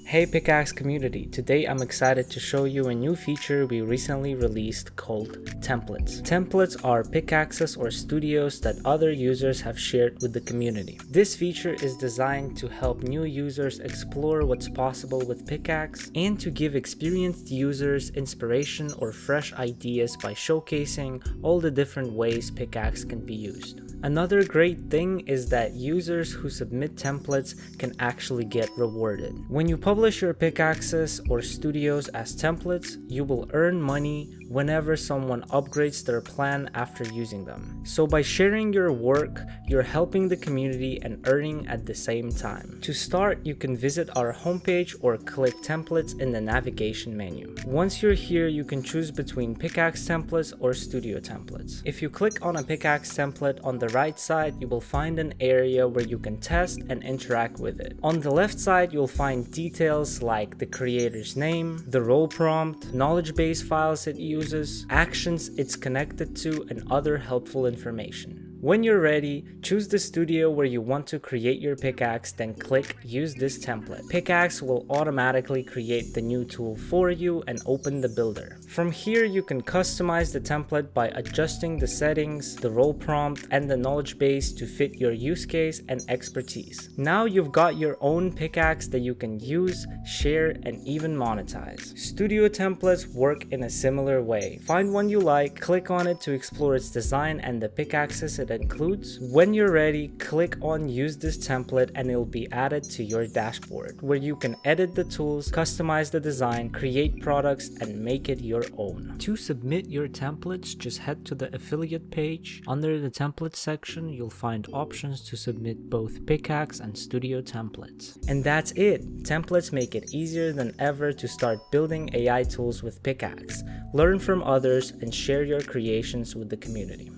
Hey Pickaxe community, today I'm excited to show you a new feature we recently released called Templates. Templates are pickaxes or studios that other users have shared with the community. This feature is designed to help new users explore what's possible with Pickaxe and to give experienced users inspiration or fresh ideas by showcasing all the different ways Pickaxe can be used. Another great thing is that users who submit templates can actually get rewarded. When you publish your pickaxes or studios as templates, you will earn money whenever someone upgrades their plan after using them. So by sharing your work, you're helping the community and earning at the same time. To start, you can visit our homepage or click templates in the navigation menu. Once you're here, you can choose between pickaxe templates or studio templates. If you click on a pickaxe template on the right side, you will find an area where you can test and interact with it. On the left side, you'll find details like the creator's name, the role prompt, knowledge base files it uses, actions it's connected to, and other helpful information. When you're ready, choose the studio where you want to create your pickaxe, then click Use this template. Pickaxe will automatically create the new tool for you and open the builder. From here, you can customize the template by adjusting the settings, the role prompt, and the knowledge base to fit your use case and expertise. Now you've got your own pickaxe that you can use, share, and even monetize. Studio templates work in a similar way. Find one you like, click on it to explore its design and the pickaxes it includes. When you're ready, click on Use this template and it'll be added to your dashboard, where you can edit the tools, customize the design, create products, and make it your own. To submit your templates, just head to the affiliate page. Under the template section, you'll find options to submit both pickaxe and studio templates. And that's it! Templates make it easier than ever to start building AI tools with Pickaxe. Learn from others and share your creations with the community.